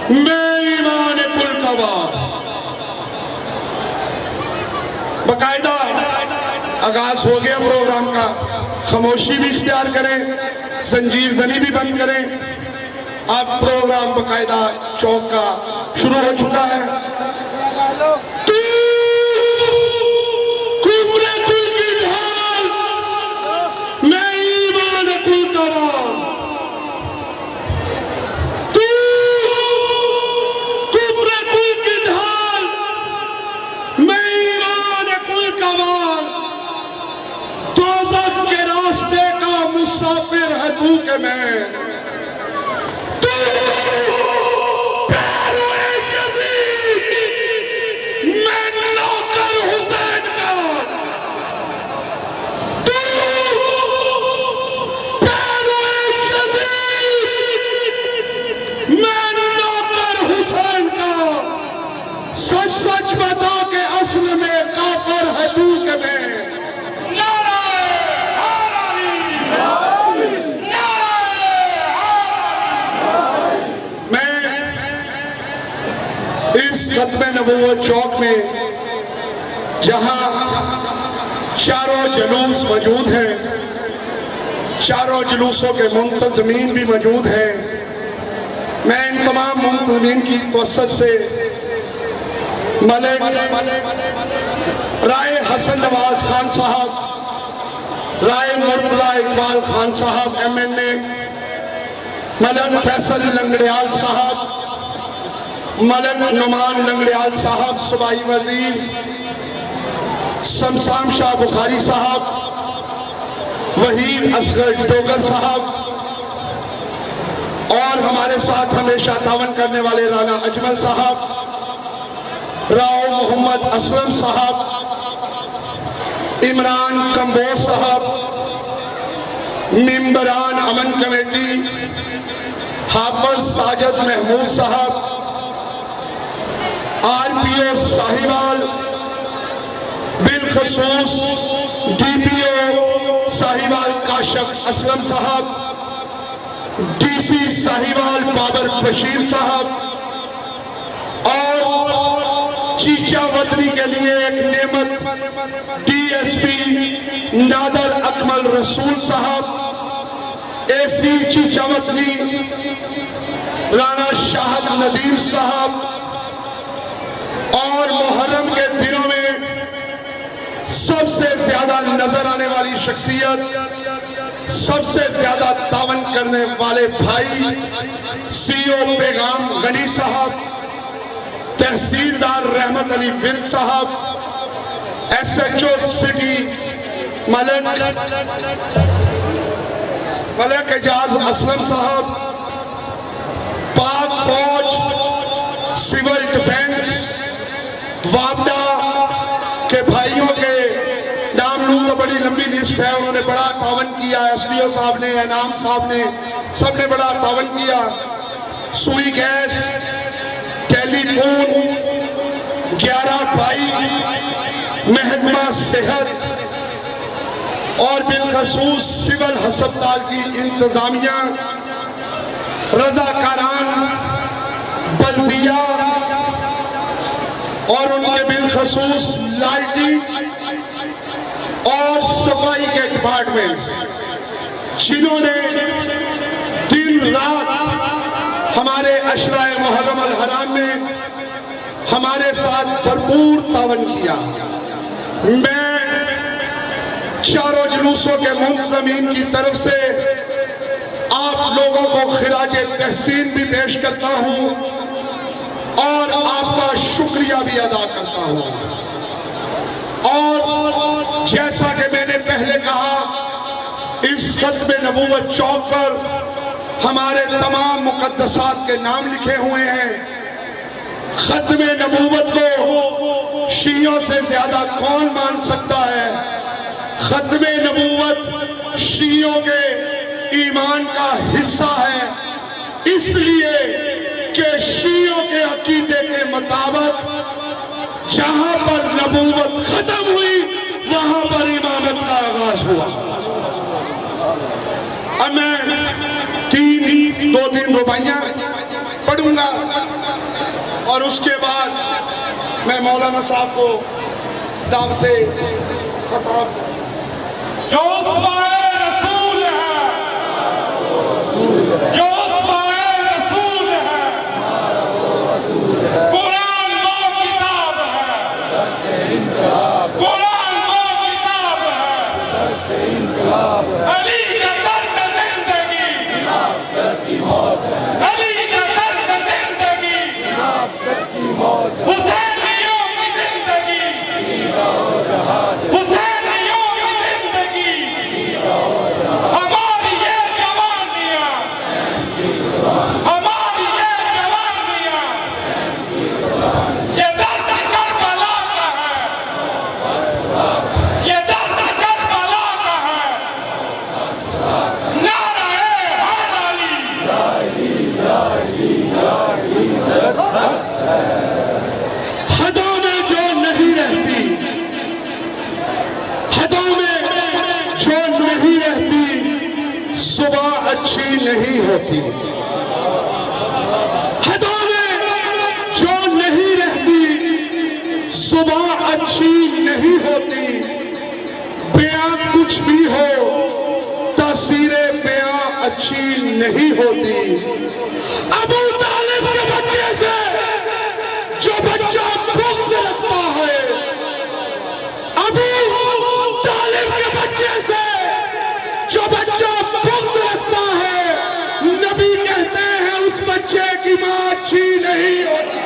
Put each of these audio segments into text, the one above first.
میں ایمان کل کبار. باقاعدہ آغاز ہو گیا پروگرام کا. خاموشی بھی اختیار کریں, زنجیر زنی بھی بند کریں. اب پروگرام باقاعدہ چوک کا شروع ہو چکا ہے. مسافر ہے تو کہ میں پیروے یزید میں نوکر حسین کا تو پیروے یزید میں نوکر حسین کا سچ سچ بتا کہ اصل میں کافر ہے تو کہ میں ختم نبوت چوک میں جہاں چاروں جلوس موجود ہیں, چاروں جلوسوں کے منتظمین بھی موجود ہیں, میں ان تمام منتظمین کی توسط سے ملک رائے حسن نواز خان صاحب, رائے مرتضی اقبال خان صاحب MNA, ملک فیصل لنگڑیال صاحب, ملک نعمان لنگڑیال صاحب صوبائی وزیر, شمشام شاہ بخاری صاحب, وحید اصغر ڈوگر صاحب, اور ہمارے ساتھ ہمیشہ تعاون کرنے والے رانا اجمل صاحب, راؤ محمد اسلم صاحب, عمران کمبوز صاحب, ممبران امن کمیٹی, حافظ ساجد محمود صاحب, RPO ساہیوال, بالخصوص DPO ساہیوال کاشف اسلم صاحب, DC ساہیوال بابر بشیر صاحب, اور چیچا وطنی کے لیے ایک نعمت DSP نادر اکمل رسول صاحب, AC چیچا وطنی رانا شاہد ندیم صاحب, اور محرم کے دنوں میں سب سے زیادہ نظر آنے والی شخصیت, سب سے زیادہ تعاون کرنے والے بھائی CO پیغام غنی صاحب, تحصیلدار رحمت علی ورک صاحب, SHO سٹی ملک اعجاز اسلم صاحب, پاک فوج سول ڈیفنس وابڈا کے بھائیوں کے نام لوں تو بڑی لمبی لسٹ ہے, انہوں نے بڑا تعاون کیا, SDO صاحب نے, انعام صاحب نے, سب نے بڑا تعاون کیا. سوئی گیس, ٹیلی فون, 11 بھائی, محکمہ صحت, اور بالخصوص سول ہسپتال کی انتظامیہ, رضاکاران, بلدیہ, اور ان کے بالخصوص لائٹنگ اور صفائی کے ڈپارٹمنٹ, جنہوں نے دن رات ہمارے عشرہ محرم الحرام میں ہمارے ساتھ بھرپور تعاون کیا. میں چاروں جلوسوں کے منتظمین کی طرف سے آپ لوگوں کو خراج تحسین بھی پیش کرتا ہوں اور آپ کا شکریہ بھی ادا کرتا ہوں. اور جیسا کہ میں نے پہلے کہا, اس ختم نبوت چوک پر ہمارے تمام مقدسات کے نام لکھے ہوئے ہیں. ختم نبوت کو شیعوں سے زیادہ کون مان سکتا ہے؟ ختم نبوت شیعوں کے ایمان کا حصہ ہے, اس لیے کہ شیعوں کے عقیدے کے مطابق جہاں پر نبوت ختم ہوئی وہاں پر امامت کا آغاز ہوا. اب میں 2-3 رباعیاں پڑھوں گا. اس کے بعد میں مولانا صاحب کو دعوت خطاب جو اسمائے رسول ہے، جو اسمائے رسول ہے، قرآن وہ کتاب ہے، قرآن وہ کتاب ہے، علی کا درس زندگی، علی کا درس زندگی، حسینیوں کی زندگی، حسینیوں کی زندگی، ہماری یہ جوانیاں، ہماری یہ جوانیاں، یہ درس کربلا کا ہے، یہ درس کربلا کا ہے، نعرہ حیدری، حدوں میں جو نہیں رہتی، حدوں میں جو نہیں رہتی، صبح اچھی نہیں ہوتی۔ حدوں میں جو نہیں رہتی، صبح اچھی نہیں ہوتی۔ بیان کچھ بھی ہو، تاثیر بیان اچھی نہیں ہوتی۔ ابو طالب کے بچے سے جو بچہ بغض رکھتا ہے، ابو طالب کے بچے سے جو بچہ بغض رکھتا ہے، نبی کہتے ہیں اس بچے کی ماں اچھی نہیں ہوتی۔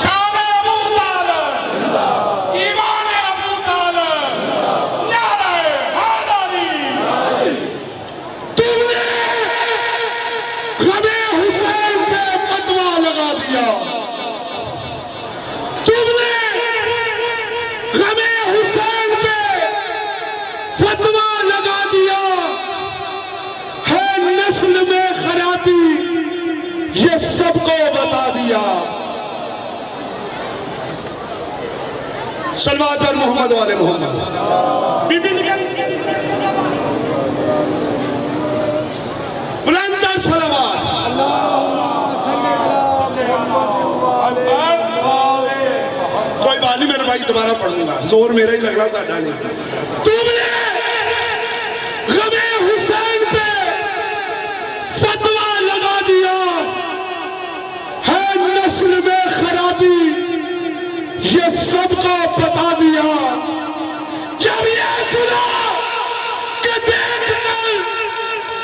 شان ابو طالب، ایمان ابو طالب، نعرہ حیدری۔ تم نے غم حسین پہ فتویٰ لگا دیا، تم نے غم حسین پہ فتویٰ لگا دیا ہے، نسل میں خرابی یہ سب کو بتا دیا۔ صلوات پر محمد و آل محمد۔ بلند صلوات۔ کوئی بات نہیں، میرے بھائی دوبارہ پڑھوں گا، زور میرا ہی لگ رہا تھا ڈالے۔ تم نے غم حسین پہ فتویٰ لگا دیا ہے، نسل میں خرابی یہ سب کو بتا دیا۔ جب یہ سنا کہ دیکھ کر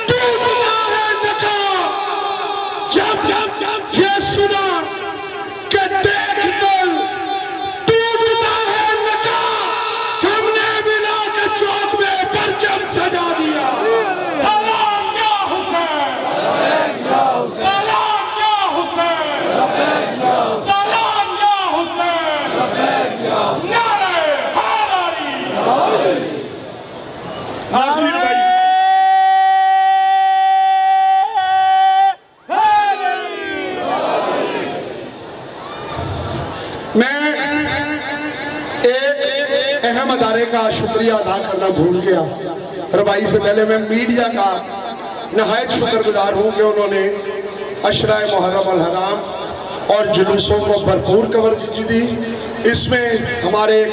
ٹوٹنا ہے نکاح، جب یہ سنا کہ دیکھ کر ٹوٹنا ہے نکاح، ہم نے ملا کے چوک میں پرچم سجا دیا۔ سلام یا حسین، سلام یا حسین، سلام یا حسین، نعرہ حیدری۔ آخری بھائی میں ایک اہم ادارے کا شکریہ ادا کرنا بھول گیا۔ ربائی سے پہلے میں میڈیا کا نہایت شکر گزار ہوں کہ انہوں نے عشرہ محرم الحرام اور جلوسوں کو بھرپور کوریج دی۔ اس میں ہمارے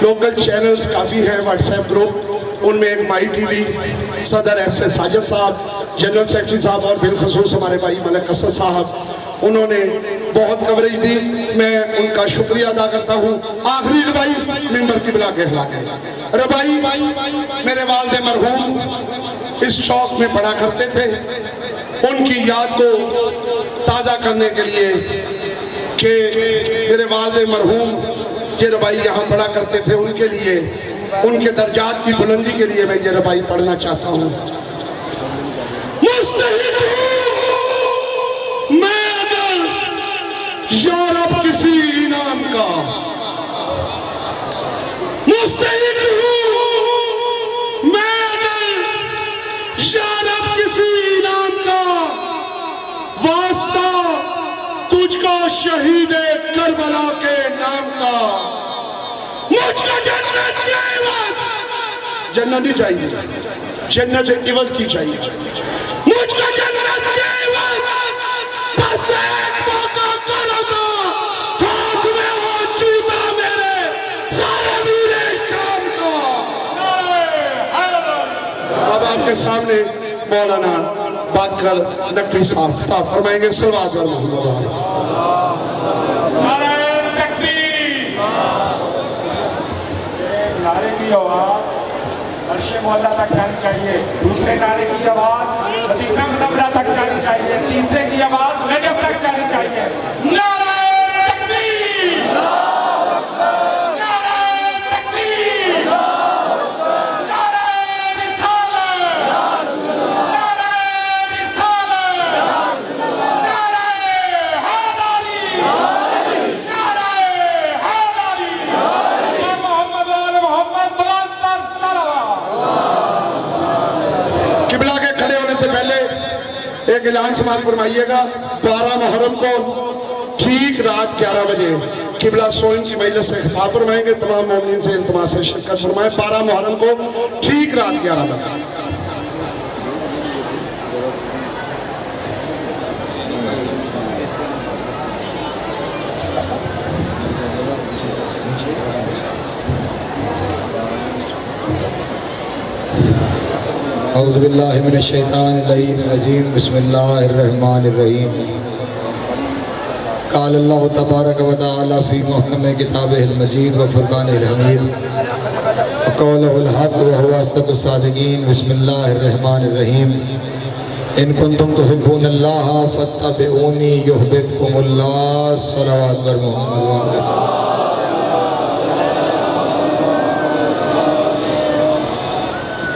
لوکل چینلز کافی ہیں، واٹس ایپ گروپ، ان میں ایک مائی ٹی وی، صدر ایس اے ساجد صاحب، جنرل سیکرٹری صاحب اور بالخصوص ہمارے بھائی ملک اسد صاحب، انہوں نے بہت کوریج دی، میں ان کا شکریہ ادا کرتا ہوں۔ آخری ربائی ممبر کی بلا کہلا کے ربائی میرے والد مرحوم اس چوک میں پڑھا کرتے تھے، ان کی یاد کو تازہ کرنے کے لیے کہ میرے والد مرحوم یہ ربائی یہاں پڑھا کرتے تھے، ان کے لیے، ان کے درجات کی بلندی کے لیے میں یہ ربائی پڑھنا چاہتا ہوں۔ مستحق ہوں میں اگر یورپ کسی انعام کا، مستحق ہوں میں اگر یورپ کسی انعام کا، واسطہ تجھ کو شہید کربلا کے نام کا، مجھ کو جنت چاہیے، بس جنت نہیں چاہیے، جنت عوض کی چاہیے. مجھ کو جنت کے عوض بس ایک موقع کر دو. ہاتھ میں ہو جوتا میرے سارے میرے شام کا. اب آپ کے سامنے مولانا باقر نقوی صاحب خطاب فرمائیں گے. صلوات محمد علیہ. نعرے کی آواز عرش مولا تک جانی چاہیے. دوسرے نعرے کی آواز مدینہ منورہ تک جانی چاہیے. تیسرے کی آواز نجف تک جانی چاہیے. نعرہ تکبیر! نعرہ تکبیر! نعرہ رسالت! نعرہ رسالت! نعرہ حیدری! نعرہ حیدری! محمد وآل محمد بلند تر صلوات! قبلہ کے کھڑے ہونے سے پہلے ایک اعلان سماعت فرمائیے گا. 12 محرم کو ٹھیک رات 11 بجے قبلہ سوئن کی مجلس سے خطاب فرمائیں گے. تمام مومنین سے التماس ہے شرکت فرمائیں. 12 محرم کو ٹھیک رات 11 بجے. اعوذ باللہ من الشیطان الرجیم. بسم اللہ الرحمن الرحیم. قال اللہ تبارک و تعالی فی محکم کتابہ المجید و فرقانہ الحمید وقولہ الحق وهو اصدق الصادقین. بسم اللہ الرحمن الرحیم. ان کنتم تحبون اللہ فاتبعونی یحببکم اللہ. صلوات بر محمد وآلہ.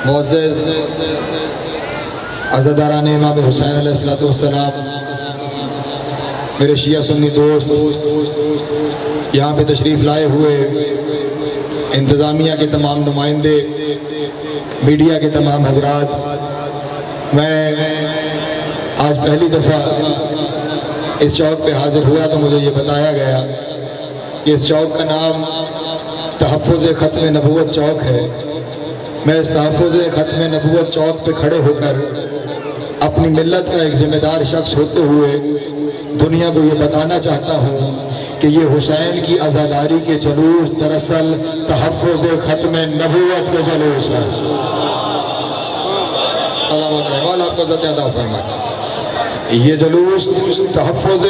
معزز عزاداران امام حسین علیہ السلام، میرے شیعہ سنی دوست، یہاں پہ تشریف لائے ہوئے انتظامیہ کے تمام نمائندے، میڈیا کے تمام حضرات، میں آج پہلی دفعہ اس چوک پہ حاضر ہوا تو مجھے یہ بتایا گیا کہ اس چوک کا نام تحفظ ختم نبوت چوک ہے. میں اس تحفظ ختم نبوت چوک پہ کھڑے ہو کر اپنی ملت کا ایک ذمہ دار شخص ہوتے ہوئے دنیا کو یہ بتانا چاہتا ہوں کہ یہ حسین کی عزاداری کے جلوس دراصل تحفظ ختم نبوت کے جلوس ہے. یہ جلوس تحفظ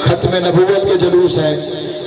ختم نبوت کے جلوس ہے.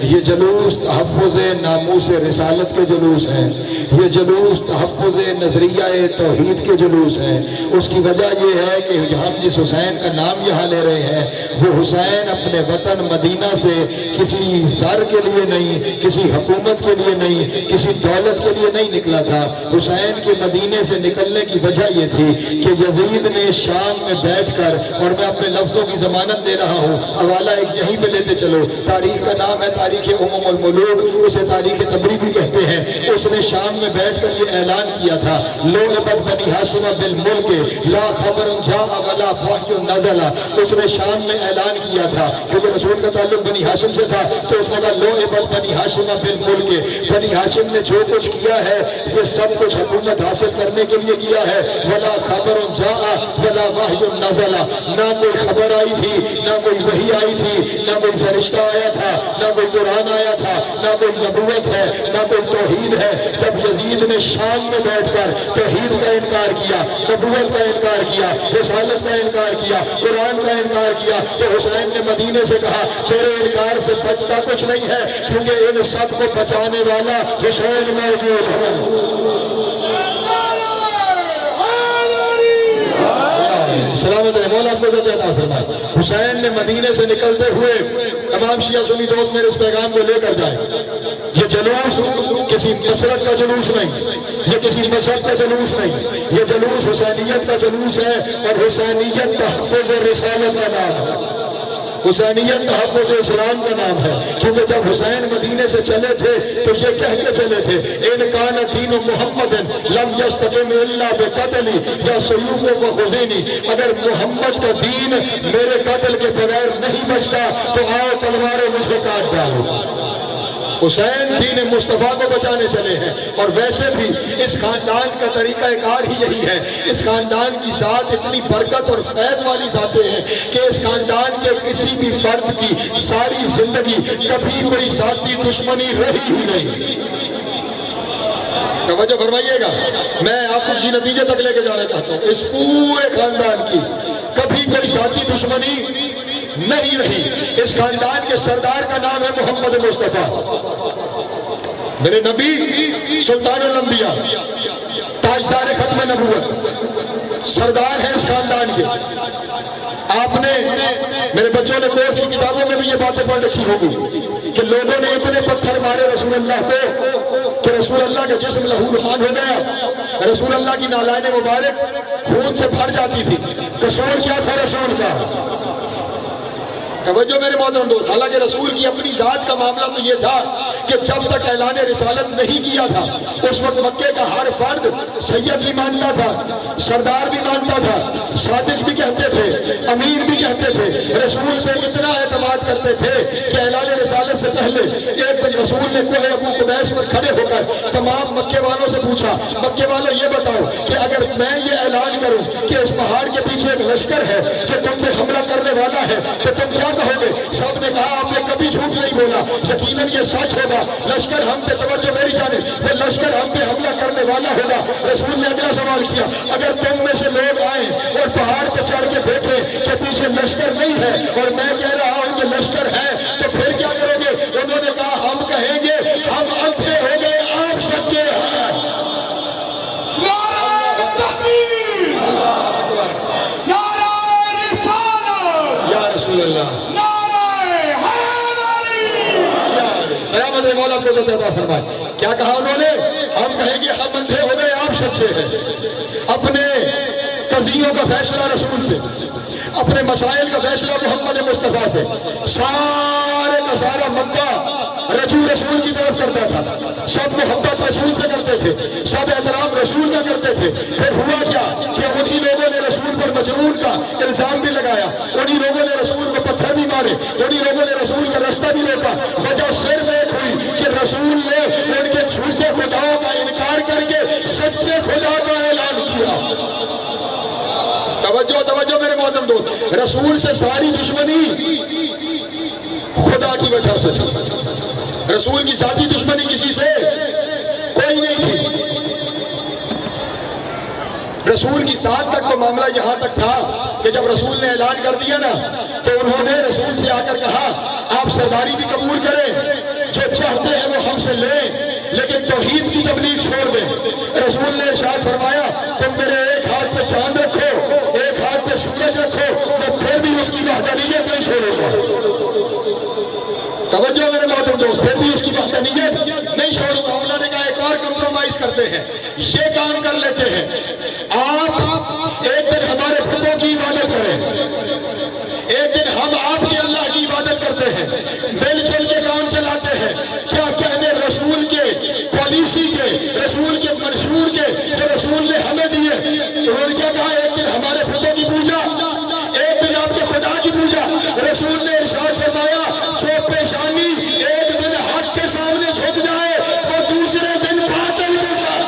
یہ جلوس تحفظ ناموس رسالت کے جلوس ہیں. یہ جلوس تحفظ نظریہ توحید کے جلوس ہیں. اس کی وجہ یہ ہے کہ ہم جس حسین کا نام یہاں لے رہے ہیں وہ حسین اپنے وطن مدینہ سے کسی زر کے لیے نہیں، کسی حکومت کے لیے نہیں، کسی دولت کے لیے نہیں نکلا تھا. حسین کے مدینے سے نکلنے کی وجہ یہ تھی کہ یزید نے شام میں بیٹھ کر، اور میں اپنے لفظوں کی ضمانت دے رہا ہوں، حوالہ ایک یہیں پہ لیتے چلو، تاریخ کا نام ہے تاریخ الملوک، اسے تاریخ تبری بھی کہتے ہیں. اس نے شام میں بیٹھ کر یہ اعلان کیا تھا لو عبد بنی ہاشم بالملک لا خبر جاء ولا وحی نزل. اس نے شام میں اعلان کیا تھا کیونکہ رسول کا تعلق بنی ہاشم سے تھا تو اس نے کہا لو عبد بنی ہاشم بالملک. بنی ہاشم نے جو کچھ کیا ہے یہ سب کچھ حکومت حاصل کرنے کے لیے کیا ہے. ولا خبر جاء ولا وحی نزل. نہ کوئی خبر آئی تھی، نہ کوئی وحی آئی تھی، نہ کوئی فرشتہ آیا تھا، نہ کوئی قرآن آیا تھا، نہ کوئی نبوت ہے، نہ کوئی توحید ہے. جب یزید نے شام میں بیٹھ کر توحید کا انکار کیا، نبوت کا انکار کیا، رسالت کا انکار کیا، قرآن کا انکار کیا، تو حسین نے مدینے سے کہا تیرے انکار سے بچتا کچھ نہیں ہے کیونکہ ان سب کو بچانے والا حسین موجود ہے. سلامت ہے مولا آپ کو عطا فرمائے. حسین نے مدینے سے نکلتے ہوئے تمام شیعہ سنی دوست میرے اس پیغام کو لے کر جائیں. یہ جلوس کسی مسلک کا جلوس نہیں، یہ کسی مذہب کا جلوس نہیں، یہ جلوس حسینیت کا جلوس ہے. اور حسینیت تحفظ رسالت کا نام ہے، حسینیت تحفظ اسلام کا نام ہے. کیونکہ جب حسین مدینے سے چلے تھے تو یہ کہہ کے چلے تھے ان کان دین محمد لم یستقم الا بقتلی یا سیوف و خزینی. اگر محمد کا دین میرے قتل کے بغیر نہیں بچتا تو آؤ تلواریں مجھ کو کاٹ ڈالو. حسین دین مصطفیٰ کو بچانے چلے ہیں، اور ویسے بھی اس خاندان کا طریقہ کار ہی یہی ہے۔ اس خاندان کی ذات اتنی برکت اور فیض والی ذاتیں ہیں کہ اس خاندان کے کسی بھی فرد کی ساری زندگی کبھی کوئی ذاتی دشمنی رہی ہی نہیں۔ توجہ فرمائیے گا، میں آپ کو کسی نتیجے تک لے کے جانا چاہتا ہوں۔ اس پورے خاندان کی کبھی کوئی ذاتی دشمنی نہیں رہی۔ اس خاندان کے سردار کا نام ہے محمد مصطفیٰ، میرے نبی، سلطان الانبیاء، تاجدار ختم نبوت، سردار ہیں اس خاندان کے۔ آپ نے، میرے بچوں نے کورس کی کتابوں میں بھی یہ باتیں پڑھ رکھی ہوگی کہ لوگوں نے اتنے پتھر مارے رسول اللہ کو کہ رسول اللہ کا جسم لہو لہان ہو گیا، رسول اللہ کی نالائن مبارک خون سے بھر جاتی تھی۔ قصور کیا تھا رسول کا؟ توجہ میرے محترم دوست، حالانکہ رسول کی اپنی ذات کا معاملہ تو یہ تھا کہ جب تک اعلان رسالت نہیں کیا تھا اس وقت مکے کا ہر فرد سید بھی مانتا تھا، سردار بھی مانتا تھا، صادق بھی کہتے تھے، امیر بھی کہتے تھے، رسول سے اتنا اعتماد کرتے تھے کہ اعلان رسالت سے پہلے ایک دن رسول نے کوہ ابو قبیس پر کھڑے ہو کر تمام مکے والوں سے پوچھا، مکے والوں یہ بتاؤ کہ اگر میں یہ اعلان کروں کہ اس پہاڑ کے پیچھے ایک لشکر ہے جو تم پہ حملہ کرنے والا ہے تو تم کیا کہو گے؟ سب نے کہا آپ نے کبھی جھوٹ نہیں بولا، یقیناً یہ سچ ہوگا، لشکر ہم پہ، توجہ میری جانب، وہ لشکر ہم پہ حملہ کرنے والا ہوگا۔ رسول نے اگلا سوال کیا، اگر تم میں سے لوگ آئیں اور پہاڑ پہ چڑھ کے دیکھیں کہ پیچھے لشکر نہیں ہے اور میں کہہ رہا ہوں کہ لشکر ہے تو پھر کیا کرو گے؟ انہوں نے کہا ہم کہیں گے ہم اندھے ہو گئے، آپ سچے ہیں۔ نعرہ تکبیر، نعرہ رسالت، یا رسول اللہ، سلامت مولا کو تو عطا فرمائے۔ کیا کہا انہوں نے؟ ہم کہیں گے ہم اندھے ہو گئے، آپ سچے ہیں۔ اپنے قضیوں کا فیصلہ رسول سے، اپنے مسائل کا فیصلہ محمد مصطفیٰ سے، سارے کا سارا مکہ رجوع رسول کی طرف کرتا تھا، سب محبت رسول سے کرتے تھے، سب احترام رسول کا کرتے تھے۔ پھر ہوا کیا کہ انہی لوگوں نے رسول پر مجنون کا الزام بھی لگایا، انہی لوگوں نے رسول کو پتھر بھی مارے، انہی لوگوں نے رسول کا رستہ بھی روکا۔ وجہ صرف ایک ہوئی کہ رسول نے ان کے جھوٹے خداؤں کا انکار کر کے سچے خدا کا اعلان کیا۔ توجہ میرے محترم دوست، رسول سے ساری دشمنی خدا کی وجہ سے تھی، رسول کی ذاتی دشمنی کسی سے کوئی نہیں تھی۔ رسول کی ذات تک تو معاملہ یہاں تک تھا کہ جب رسول نے اعلان کر دیا نا تو انہوں نے رسول سے آ کر کہا آپ سرداری بھی قبول کریں، جو چاہتے ہیں وہ ہم سے لیں، لیکن توحید کی تبلیغ چھوڑ دیں۔ رسول نے ارشاد فرمایا تم میرے ایک ہاتھ پہ چاند رکھو، ایک ہاتھ پہ سورج رکھو، میں پھر بھی اس کی وحدانیت نہیں چھوڑوں گا۔ توجہ میرے محترم دوست، پھر بھی اس کی وحدانیت نہیں چھوڑوں گا۔ انہوں نے کہا ایک اور کمپرومائز کرتے ہیں، یہ کام کر لیتے ہیں، آپ ایک دن ہمارے خدوں کی عبادت کریں، ایک دن ہم آپ کے اللہ کی عبادت کرتے ہیں، مل جل کے کام چلاتے ہیں۔ کیا کہنے رسول کے پالیسی کے، رسول کے منشور کے جو رسول نے ہمیں دیے، انہوں نے کیا کہا ایک دن ہمارے خدوں کی پوجا، ایک دن آپ کے خدا کی پوجا۔ رسول نے ارشاد فرمایا جو پیشانی ایک دن حق کے سامنے جھک جائے وہ دوسرے دن باطل ہو جائے۔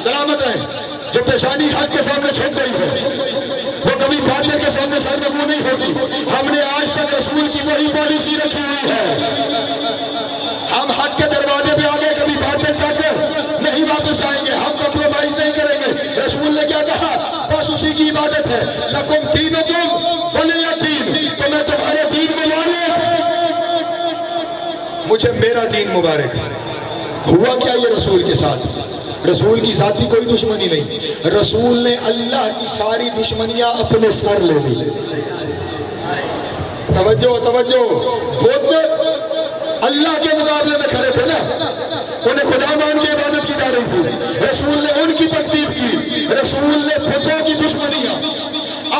سلامت ہے، جو پیشانی حق کے سامنے جھک گئی ہے وہ کبھی باطل کے سامنے سرنگو نہیں ہوتی۔ ہم نے آج تک رسول کی وہی پالیسی رکھی ہوئی ہے، ہم حق کے دروازے پہ آگے کبھی باطل تک نہیں واپس آئیں گے، ہم کمپرومائز نہیں کریں گے۔ رسول نے کیا کہا؟ بس اسی کی عبادت ہے، لکم دینکم ولی دین، تو میں تمہارے دین مبارک، مجھے میرا دین مبارک۔ ہوا کیا یہ رسول کے ساتھ؟ رسول کی ذاتی کوئی دشمنی نہیں، رسول نے اللہ کی ساری دشمنیاں اپنے سر لے لی۔ توجہ، خود اللہ کے مقابلے میں کھڑے تھے نا، انہیں خدا مان کے عبادت کی جا رہی تھی، رسول نے ان کی تکذیب کی، رسول نے خودوں کی دشمنیاں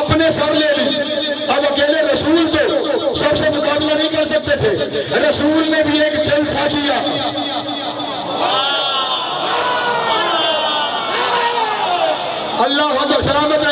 اپنے سر لے لی۔ اب اکیلے رسول سے سب سے مقابلہ نہیں کر سکتے تھے، رسول نے بھی ایک جلسہ کیا۔ اللہ اکبر، سلامت ہے۔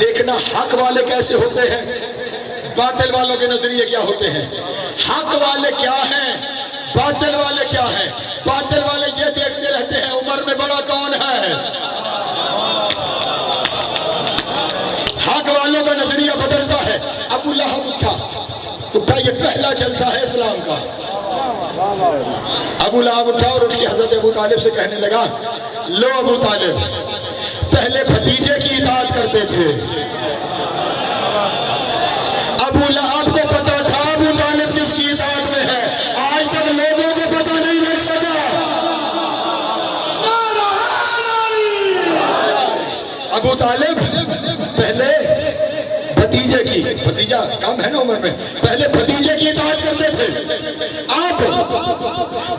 دیکھنا حق والے کیسے ہوتے ہیں، باطل والوں کے نظریے کیا ہوتے ہیں۔ حق والے کیا ہیں، باطل والے کیا ہیں؟ باطل والے یہ دیکھتے رہتے ہیں عمر میں بڑا کون ہے۔ حق والوں کا نظریہ بدلتا ہے۔ ابو لہب اٹھا تو یہ پہلا جلسہ ہے اسلام کا۔ ابو لہب اٹھا اور اٹھ کے حضرت ابو طالب سے کہنے لگا، لو ابو طالب، پہلے بھتیجے کی اطاعت کرتے تھے۔ ابو لہب کو پتا تھا ابو طالب کس کی اطاعت میں ہے، آج تک لوگوں کو پتا نہیں لگ سکا۔ ابو طالب پہلے بھتیجے کی، بھتیجا کم ہے نا عمر میں، پہلے بھتیجے کی اطاعت کرتے تھے، آپ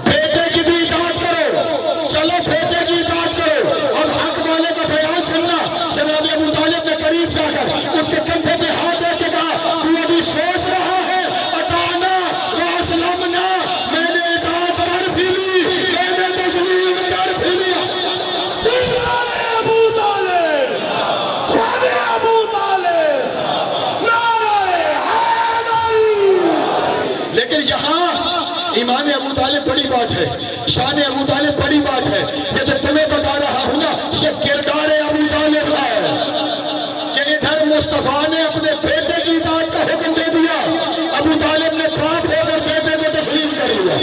بیٹے کی بھی اطاعت کرو، چلو بیٹے کی اطاعت کرو۔ اور حق والے کا بیان سننا۔ جناب ابو طالب نے قریب جا کر اس کے کندھے پہ ہاتھ دے کے کہا، تو ابھی سوچ رہا ہے، اطعنا واسلمنا، میں نے اطاعت کر بھی لی، میں نے تسلیم کر بھی لیا۔ ابو طالب، شان ابو طالب، نعرہ حیدری۔ لیکن یہاں ایمان ابو طالب بڑی بات ہے، شان ابو طالب بڑی بات ہے۔ یہ جو تمہیں بتا رہا ہوں نا، یہ کردار ابو طالب ہے کہ ادھر مصطفیٰ نے اپنے بیٹے کی اطاعت کا حکم دے دیا، ابو طالب نے باپ ہو کر بیٹے کو تسلیم کر لیا۔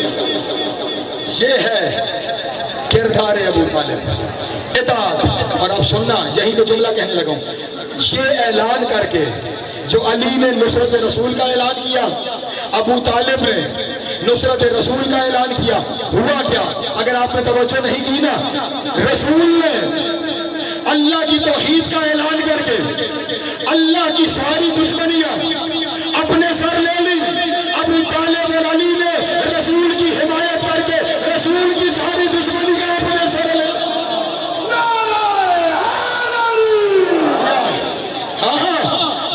یہ ہے کردار ابو طالب، اطاعت۔ اور اب سننا، یہی تو جملہ کہنے لگا ہوں، یہ اعلان کر کے جو علی نے نصرت رسول کا اعلان کیا، ابو طالب نے نصرت رسول کا اعلان کیا، ہوا کیا؟ اگر آپ نے توجہ نہیں کی نا، رسول نے اللہ کی توحید کا اعلان کر کے اللہ کی ساری دشمنیاں اپنے سر لے لی۔ ابو طالب اور علی نے رسول کی حمایت کر کے رسول کی ساری دشمنیاں اپنے سر لے لی۔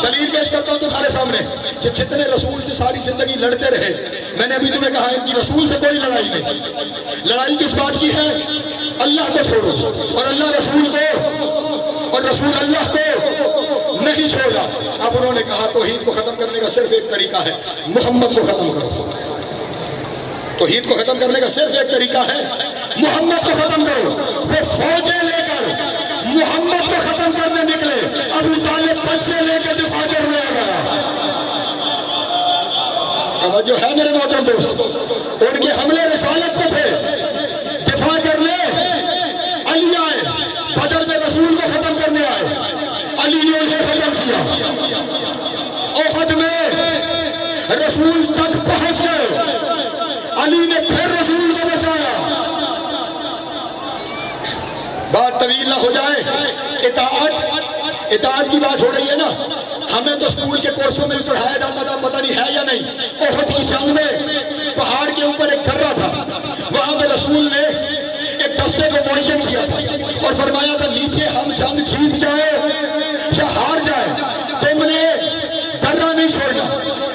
دلیل پیش کرتا ہوں تمہارے سامنے کہ جتنے رسول سے ساری زندگی لڑتے رہے، میں نے ابھی تمہیں کہا ان کی رسول سے کوئی لڑائی نہیں۔ لڑائی کس بات کی ہے؟ اللہ کو چھوڑو، اور اللہ رسول کو، اور رسول اللہ کو نہیں چھوڑا۔ اب انہوں نے کہا توحید کو ختم کرنے کا صرف ایک طریقہ ہے، محمد کو ختم کرو۔ توحید کو ختم کرنے کا صرف ایک طریقہ ہے، محمد کو ختم کرو۔ وہ فوجیں لے کر محمد کو ختم کرنے نکلے، ابو طالب بچے لے کے دفاع کرنے آ گیا۔ توجہ ہے میرے محترم دوست، ان کے حملے رسالت پہ تھے، دفاع کرنے علی آئے، بدر میں رسول کو ختم کرنے آئے، علی نے انہیں ختم کیا۔ احد میں رسول تک پہنچ گئے، علی نے پھر رسول کو بچایا۔ بات طویل نہ ہو جائے، اطاعت کی بات ہو رہی ہے نا۔ ہمیں تو اسکول کے کورسوں میں پڑھایا جاتا تھا، پتہ نہیں ہے یا نہیں، احد کی جنگ میں پہاڑ کے اوپر ایک درہ تھا، وہاں پہ رسول نے ایک دستے کو معین کیا تھا اور فرمایا تھا نیچے ہم جنگ جیت جائے یا ہار جائے، تم نے درہ نہیں چھوڑنا۔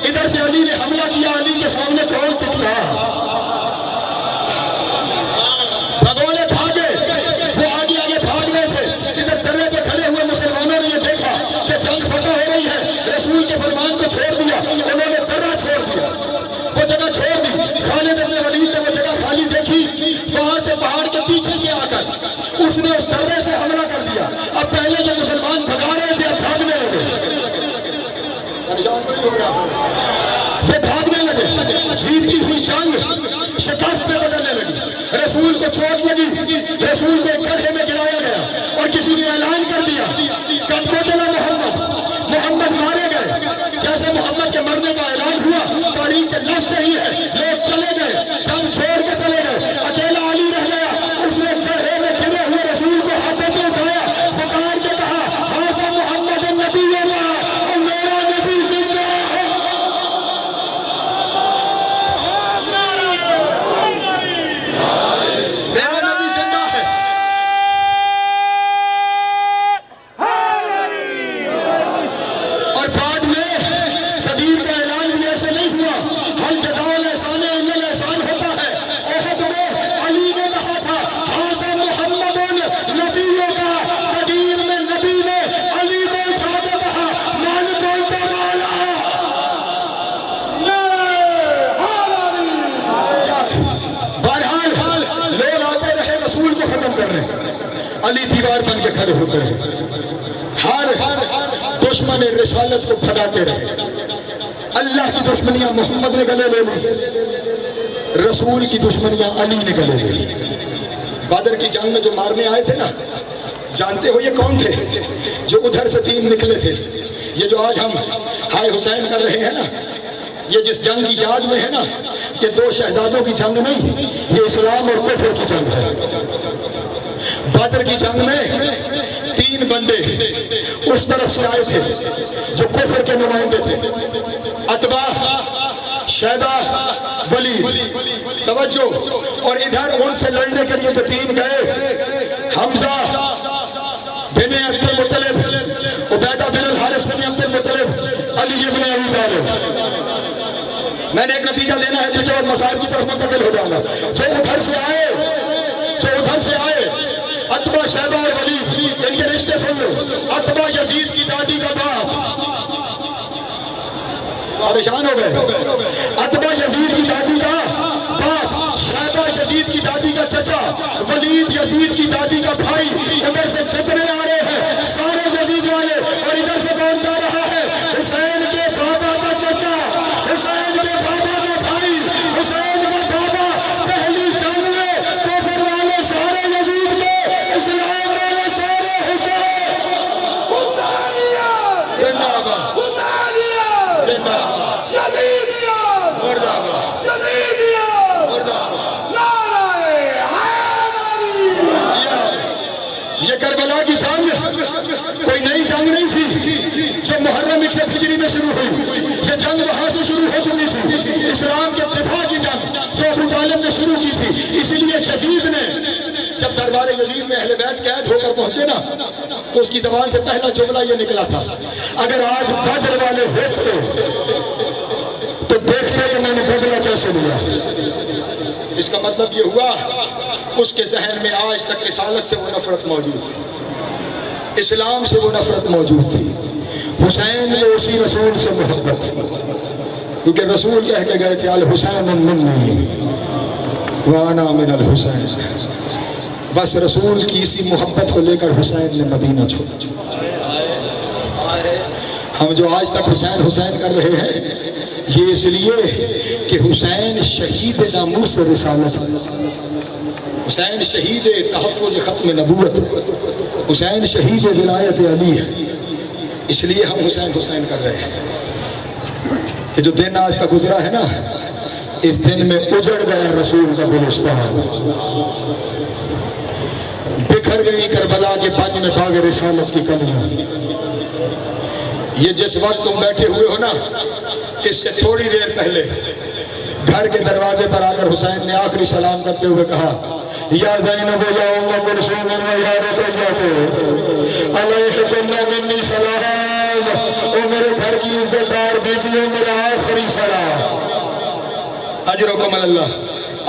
ادھر سے علی نے حملہ کیا، علی کے سامنے کون ٹکرا، بھگونے بھاگے، وہ آگے آگے بھاگ گئے تھے۔ ادھر درے پہ کھڑے ہوئے مسلمانوں نے یہ دیکھا کہ جنگ فتح ہو رہی ہے، رسول کے فرمان کو چھوڑ دیا، انہوں نے درہ چھوڑ دیا، وہ جگہ چھوڑ دی۔ خالد بن ولید نے وہ جگہ خالی دیکھی، وہاں سے پہاڑ کے پیچھے سے آ کر اس نے اس درے سے حملہ کر دیا۔ اب پہلے جو مسلمان بھگا رہے تھے اب بھاگنے لگے، وہ بھاگنے لگے، جیتی ہوئی جنگ شکست میں بدلنے لگی۔ رسول کو چوٹ لگی، رسول کو ایک گڑھے میں گرایا گیا اور کسی نے اعلان کر دیا قد قتل محمد، محمد مارے گئے۔ جیسے محمد کے مرنے کا اعلان ہوا، تاریخ کے لفظ یہی ہے، لوگ چلے گئے، جنگ چھوڑ کے چلے گئے، اکیلا علی رہ گیا۔ اس نے گڑھے میں گرے ہوئے رسول کو ہاتھوں پہ اٹھایا، پکار کے کہا ھذا محمد النبی اللہ، اور میرا نبی زندہ ہے۔ میرا نبی زندہ ہے۔ اور بعد میں قدیر کا اعلان بھی ایسے نہیں ہوا، حل جزاء الاحسان الا الاحسان۔ دیوار بن کے کھڑے ہوتے ہیں، ہر دشمن رسالت کو بھگاتے رہے۔ اللہ کی دشمنیاں محمد نے گلے لے لی، رسول کی دشمنیاں علی نے گلے لے لی۔ بدر کی جنگ میں جو مارنے آئے تھے نا، جانتے ہو یہ کون تھے؟ جو ادھر سے 3 نکلے تھے۔ یہ جو آج ہم ہائے حسین کر رہے ہیں نا، یہ جس جنگ کی یاد میں ہے نا، یہ 2 شہزادوں کی جنگ نہیں، یہ اسلام اور کفر کی جنگ ہے۔ بدر کی جنگ میں 3 بندے اس طرف سے آئے تھے جو کفر کے نمائندے تھے، عتبہ، شیبہ، ولید، توجہ، اور ادھر ان سے لڑنے کے لیے جو 3 گئے، حمزہ بن عبد المطلب، عبیدہ بن الحارث بن عبد المطلب، علی بن ابی طالب۔ میں نے ایک نتیجہ لینا ہے جو اور مسائل کی طرف منتقل ہو جاؤں گا۔ جو ادھر سے آئے عتبہ، شیبہ اور ولید، ان کے رشتے سن لو۔ عتبہ یزید کی دادی کا باپ، پریشان ہو گئے۔ عتبہ یزید کی دادی کا باپ، شیبہ یزید کی دادی کا چچا، ولید یزید کی دادی کا بھائی۔ ادھر سے جتنے آ رہے ہیں سارے یزید والے، اور ادھر سے کون جا رہا ہے؟ حسین کے بابا کا چچا، حسین کے بابا کا بھائی، حسین کا بابا۔ پہلی جنگ میں کفر والے سارے یزید کے، اسلام والے سارے حسین۔ زندہ باد، زندہ باد، مردہ باد، مردہ باد۔ یہ کربلا کی جنگ کوئی نئی جنگ نہیں تھی جو محرم 61 ہجری میں شروع ہوئی۔ یہ جنگ وہاں سے شروع ہو چکی تھی، اسلام کے دفاع کی جنگ جو ابو طالب نے شروع کی تھی۔ اسی لیے یزید نے جب دربار یزید میں اہل بیت قید ہو کر پہنچے نا، تو اس کی زبان سے پہلا جملہ یہ نکلا تھا، اگر آج بدر والے ہوتے تو دیکھتے کہ میں نے بدلہ کیسے لیا۔ اس کا مطلب یہ ہوا اس کے ذہن میں آج تک رسالت سے وہ نفرت موجود تھی، اسلام سے وہ نفرت موجود تھی، حسین کو اسی رسول سے محبت تھی، کیونکہ رسول کہہ کے گئے تھے الحسین منی وانا من الحسین۔ بس رسول کی اسی محبت کو لے کر حسین نے مدینہ چھوڑا۔ ہم جو آج تک حسین حسین کر رہے ہیں، یہ اس لیے کہ حسین شہید ناموس رسالت، حسین شہید تحفظ ختم نبوت، حسین شہید ولایت علی ہے، اس لیے ہم حسین حسین کر رہے ہیں۔ یہ جو دن آج کا گزرا ہے نا، اس دن میں اجڑ گیا رسول کا گلستان، بکھر گئی کربلا کے پانی میں باغ رسالت کی کلیاں۔ یہ جس وقت تم بیٹھے ہوئے ہو نا، اس سے تھوڑی دیر پہلے گھر کے دروازے پر آ کر حسین نے آخری سلام کرتے ہوئے کہا، یا زینب یا ام کلثوم یا رقیہ علیکم منی سلام۔ او میرے گھر کی عزت دار بیٹیوں، میرا آخری سلام، اجرکم اللہ،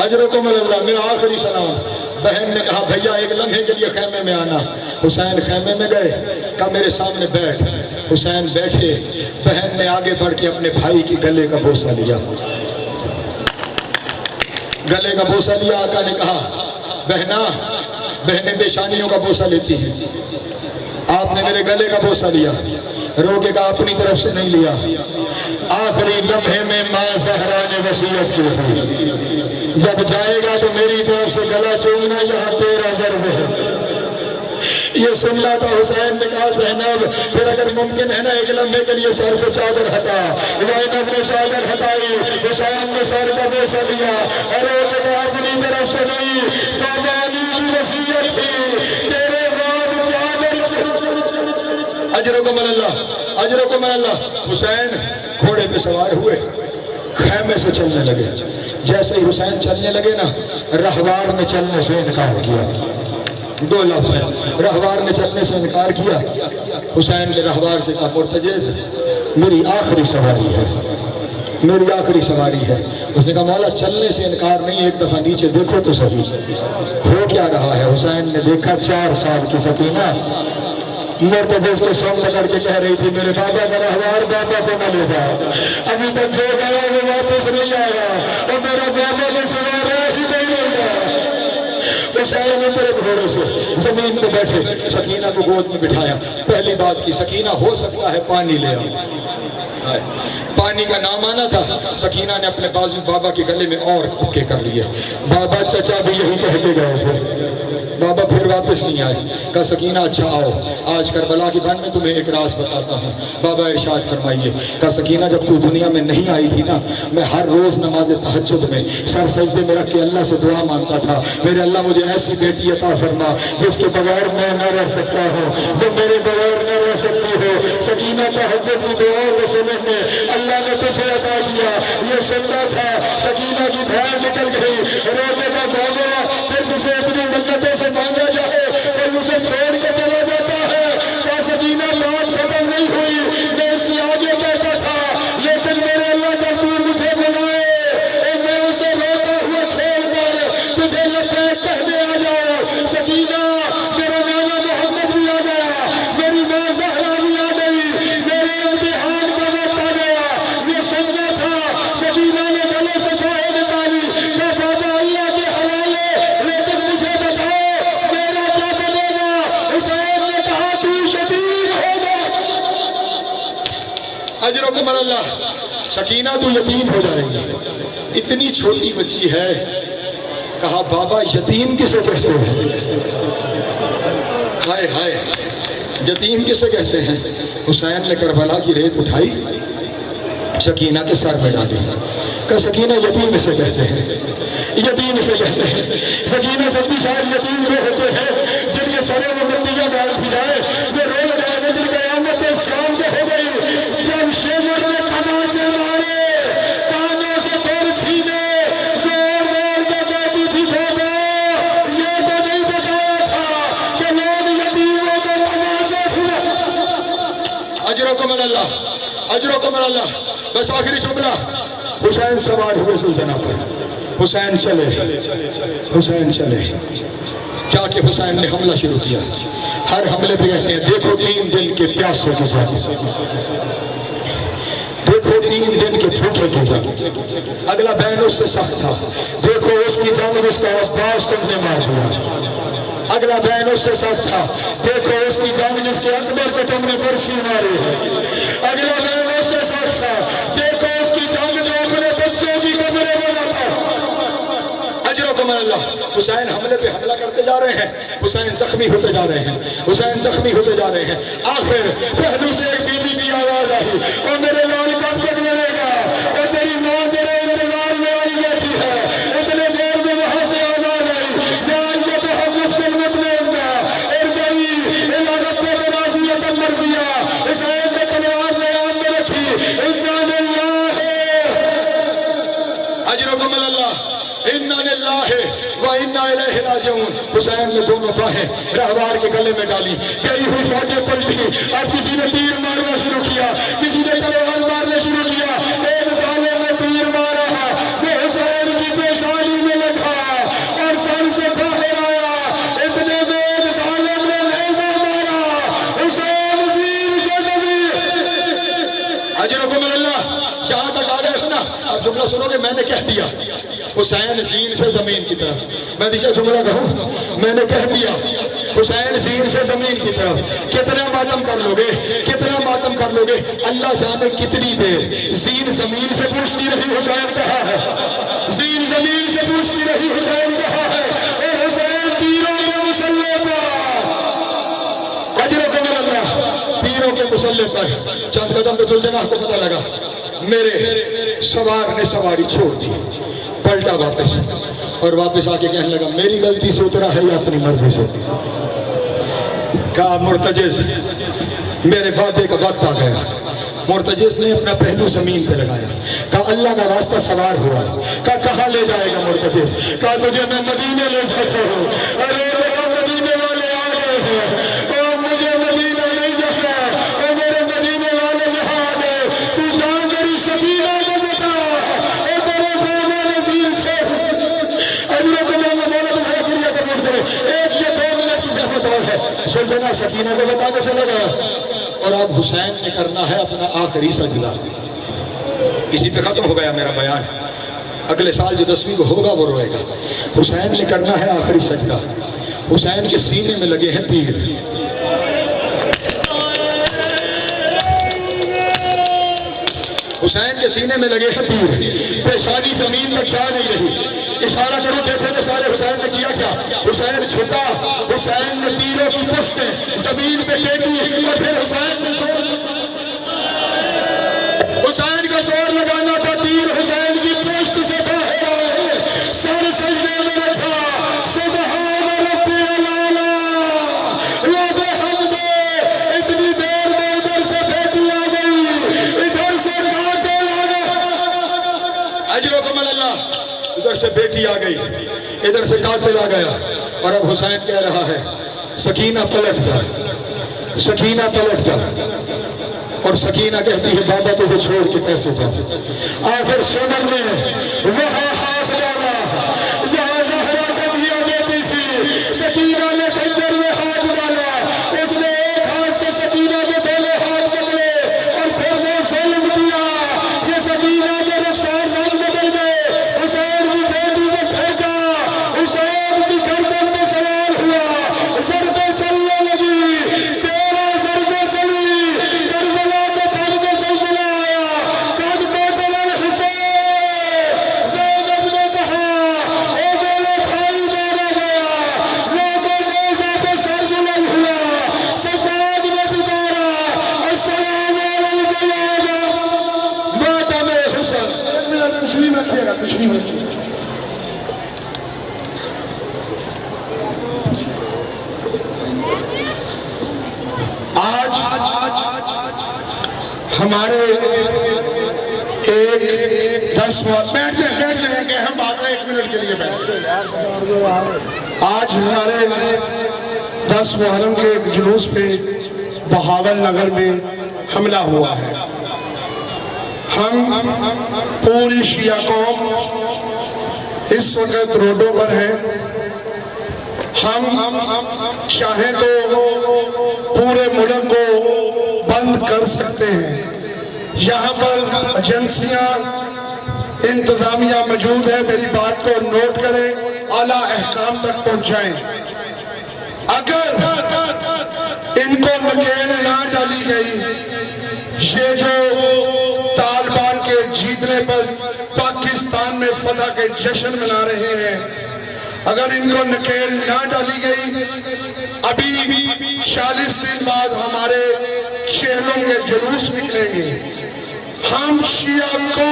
اجرکم اللہ، میرا آخری سلام۔ بہن نے کہا بھیا ایک لمحے کے لیے خیمے میں آنا۔ حسین خیمے میں گئے، کہا میرے سامنے بیٹھ۔ حسین بیٹھے، بہن نے آگے بڑھ کے اپنے بھائی کی گلے کا بوسہ لیا، گلے کا بوسہ لیا۔ آقا نے کہا بہنا، بہنیں پیشانیوں کا بوسہ لیتی ہیں، آپ نے میرے گلے کا بوسہ لیا، رو کے کہا اپنی طرف سے نہیں لیا۔ آخری لمحے میں ماں زہرا نے وصیت کی تھی، جب جائے گا تو میری طرف سے گلا چومنا، یہاں تیرا درد ہے۔ یہ سننا تھا۔ حسین نے کہا زینب پھر اگر ممکن ہے نا ایک لمحے کے لیے سر سے چادر ہٹا۔ زینب نے چادر ہٹائی، حسین نے سر کا بوسہ لیا اور وہ کہا اپنی طرف سے نہیں، بابا علی کی وصیت تھی، تیرے بعد چادر۔ اجرکم اللہ، اجرکم اللہ۔ حسین گھوڑے پہ سوار ہوئے، خیمے سے چلنے لگے۔ جیسے ہی حسین چلنے لگے نا، رہوار نے چلنے سے انکار کیا۔ 2 لفظ ہیں، رہوار نے چلنے سے انکار کیا۔ حسین نے رہوار سے کہا مرتجز میری آخری سواری ہے، میری آخری سواری ہے۔ اس نے کہا مولا چلنے سے انکار نہیں، ایک دفعہ نیچے دیکھو تو صحیح ہو کیا رہا ہے۔ حسین نے دیکھا 4 سال کی سکینہ مرتجز کو سونگ پکڑ کے کہہ رہی تھی میرے بابا کا رہوار بابا کو نہ لے جاؤ، ابھی تک جو گیا وہ واپس نہیں آیا، اور میرا بابا نے سوار ہی نہیں ہوگا۔ حسین یہ تیرے گھوڑے سے زمین پہ بیٹھے سکینہ کو گود میں بٹھایا پہلی بات کی سکینہ ہو سکتا ہے پانی لے آؤ پانی کا نام آنا تھا سکینہ نے اپنے بازو بابا کے گلے میں اور پکے کر لیے بابا چچا بھی یہی کہہ کے گئے تھے بابا پھر واپس نہیں آئے کہا سکینہ اچھا آؤ آج کربلا کی بن میں تمہیں ایک راز بتاتا ہوں بابا ارشاد فرمائیے کہا سکینہ جب تو دنیا میں نہیں آئی تھی نا میں ہر روز نماز تہجد میں سر سجدے میں رکھ کے اللہ سے دعا مانگتا تھا میرے اللہ مجھے ایسی بیٹی عطا فرما جس کے بغیر میں نہ رہ سکتا ہوں جو میرے بغیر نہ رہ سکتی ہو سکینہ تہجد کی دعاؤں کے سمے میں اللہ نے تجھے عطا کیا یہ سننا تھا سکینہ کی بھیڑ نکل گئی روزے کا بھاگا پھر تجھے اپنی منتوں سے مانگا جائے پھر اسے چھوڑ کے چلا جاتا ہے کیا سکینہ بات ختم نہیں ہوئی میں اس سے آگے کہتا تھا لیکن میرے اللہ جب تو مجھے بلائے اور میں اسے روتا ہوا چھوڑ کر تجھے لبیک کہنے آ جاؤ سکینہ میرا نانا محمد بھی آ گیا میری ماں زہرا بھی آ گئی میرے امتحان کا وقت آ گیا یہ سمجھا تھا سکینہ نے گلے سے باہر نکالی کہ بابا اللہ کے حوالے لیکن مجھے بتاؤ میرا کیا بنے گا حسین نے کہا تو یتیم ہوگا اجرکم اللہ سکینہ تو یتیم ہو جائے گی اتنی چھوٹی بچی ہے کہا بابا یتیم کسے کہتے ہیں ہائے ہائے یتیم کسے کہتے ہیں حسین نے کربلا کی ریت اٹھائی سکینہ کے سر پہ ڈالی کہ سکینہ یتیم اسے کہتے ہیں یتیم اسے کہتے ہیں سکینہ سبھی شاید یتیم وہ ہوتے ہیں جن کے سرے میں مٹیاں ڈال دی جائے وہ رو جائے گا جن قیامت شام سے ہو گئی جب شیور نے تماچے مارے کانوں سے دور چھینے دور دور کے کہتی تھی بابا یہ تو نہیں بتایا تھا کہ لوگ یتیموں کو تماچے پھرا اجرکم اللہ اجرکم اللہ بس آخری جملہ حسین سوار ہوئے سلطنہ پر حسین چلے حسین چلے جا کے حسین نے حملہ شروع کیا ہر حملے پہ کہتے ہیں دیکھو 3 دن کے پیاسے کے ساتھ دیکھو 3 دن کے بھوکے کے ساتھ اگلا بین اس سے سخت تھا دیکھو اس کی جان اس کا عباس تم نے مار دیا اگلا بین اس سے سخت تھا دیکھو اس کی جان جس کے اکبر کو تم نے برشی ماری اگلا بین اس سے سخت تھا دیکھو اس کی جان جو اپنے بچوں کی کمرے میں تھا اجرکم اللہ حسین حملے پہ حملہ کرتے جا رہے ہیں حسین زخمی ہوتے جا رہے ہیں حسین زخمی ہوتے جا رہے ہیں آخر پہلو سے ایک بی بی کی آواز آئی اور میرے لال کب تک ملے گا اور تیری ماں تیرے انتظار میں آئی بیٹھی ہے اتنے دیر میں وہاں سے آواز آئی یا ایت حضرت سلمت میں ارجعی الی ربک راضیۃ مرضیہ حسین نے تلوار نیام میں رکھی انا للہ اجرکم اللہ انا للہ و انا الیہ راجعون حسین نے دونوں باہیں رہوار کے گلے میں ڈالی گئی ہوئی فوجیں پلٹی اب کسی نے تیر مارنا شروع کیا کسی نے تلوار مارنا شروع کیا ایک ظالم نے تیر مارا وہ حسین کی پیشانی میں لگا اور سر سے باہر آیا اتنے میں ایک ظالم نے نیزہ مارا حسین عظیم سے نبی اجرکم اللہ جہاں تک آ گئے نا اب جملہ سنو گے میں نے کہہ دیا حسین زین سے زمین کی طرف میں دیشہ جملہ کہوں میں نے کہہ دیا حسین زین سے زمین کی طرف کتنا ماتم کر لو گے کتنا ماتم کر لو گے اللہ جانے کتنی دیر زین زمین سے پوچھتی رہی حسین کہا ہے زین زمین سے پوچھتی رہی حسین کہا ہے اور حسین تیروں کے مسلح پر اجرکم اللہ تیروں کے مسلح پر چند قدم پہ سلطنہ کو پتہ لگا میرے سوار نے سواری چھوڑ دی پلٹا واپس اور واپس آ کے کہنے لگا میری غلطی سے اترا ہے یا اپنی مرضی سے کہا مرتجز میرے وعدے کا وقت آ گیا مرتجز نے اپنا پہلو زمین پہ لگایا کہا اللہ کا واسطہ سوار ہوا کہا کہاں لے جائے گا مرتجز کہا تجھے میں مدینے لے جاتا ہوں ارے مدینے والے آ گئے ہیں اور مجھے مدینہ نہیں جانا اور میرے مدینے والے یہاں آ گئے تو جان میری سکینہ کو بتا اور تیرے بابا نے دین چھوڑ اجروں کو میں نے بولا تمہارا کریہ کا موڑ دے ایک یا 2 منٹ کی زحمت اور ہے سلطنہ سکینہ کو بتا کے چلے گیا اور اب حسین نے کرنا ہے اپنا آخری سجدہ اسی پہ ختم ہو گیا میرا بیان اگلے سال جو 10ویں کو ہوگا وہ روئے گا حسین نے کرنا ہے آخری سجدہ حسین کے سینے میں لگے ہیں تیر، حسین کے سینے میں لگے ہیں تیر، پیشانی زمین پر جا نہیں رہی، اشارہ کرو دیکھو تو سارے حسین نے کیا کیا، حسین چھٹا، حسین نے تیروں کی پشتیں زمین پہ پھینکی اور پھر حسین کا زور لگانا تھا، تیر حسین کی پشت سے باہر آئے، سر سجدے میں رکھا، سبحان ربی العالی رب حمد، اتنی دیر میں ادھر سے بیٹی آ گئی، ادھر سے قاتل آ گیا، اجرکم اللہ، ادھر سے بیٹی آ گئی، ادھر سے قاتل آ گیا، اور اب حسین کہہ رہا ہے سکینہ پلٹ جا، سکینہ پلٹ جا، اور سکینہ کہتی ہے بابا تجھے چھوڑ کے کیسے جا، آخر سمجھ میں وہاں ہاتھ ڈالا جہاں زہرا کو دیا دیتی تھی، سکینہ نے خنجر میں ہاتھ ڈالا، اس نے ایک ہاتھ سے سکینہ کے دونوں ہاتھ پکڑے اور پھر وہ ظلم کیا، یہ سکینہ کے رخسار رنگ بدل گئے، حسین کی بیٹی کو پھینکا، حسین کی گردن میں سوار ہوا، ضربیں چلنے لگی، 13 ضربیں چلی، کربلا کے پھر میں زلزلہ آیا، قد قتل الحسین، زینب نے کہا اے میرے بھائی مارا گیا، لوگوں نیزہ پہ سر جلن ہوا، سجاد نے پکارا السلام علیکم آجا، ماتم حسین، تشریف رکھیے گا، تشریف رکھیے گا۔ آج ہمارے ایک 10 بیٹھ جائیں کہ ہم بات رہے 1 منٹ کے لیے بیٹھ، آج ہمارے 10 محرم کے ایک جلوس پہ بہاول نگر میں حملہ ہوا ہے، ہم پوری شیعہ قوم اس وقت روڈوں پر ہیں، ہم چاہیں تو پورے ملک کو بند کر سکتے ہیں، یہاں پر ایجنسیاں انتظامیہ موجود ہے، میری بات کو نوٹ کریں، اعلیٰ احکام تک پہنچائیں، اگر ان کو نکیل نہ ڈالی گئی، یہ جو طالبان کے جیتنے پر پاکستان میں فتح کے جشن منا رہے ہیں، اگر ان کو نکیل نہ ڈالی گئی، ابھی 40 دن بعد ہمارے شہروں کے جلوس نکلیں گے، ہم شیعہ کو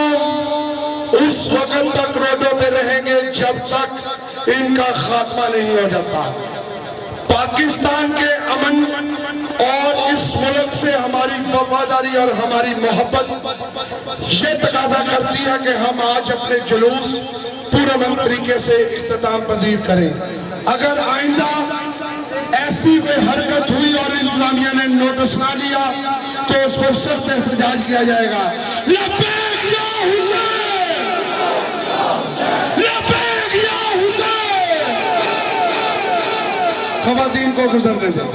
اس وقت تک روڈوں پہ رہیں گے جب تک ان کا خاتمہ نہیں ہو جاتا۔ پاکستان کے امن اور اس ملک سے ہماری وفاداری اور ہماری محبت یہ تقاضا کرتی ہے کہ ہم آج اپنے جلوس پرامن طریقے سے اختتام پذیر کریں، اگر آئندہ ایسی کوئی حرکت ہوئی اور انتظامیہ نے نوٹس نہ لیا تو اس پر سخت احتجاج کیا جائے گا۔ لبیک یا حسین، لبیک یا حسین، خواتین کو گزرنے دیں۔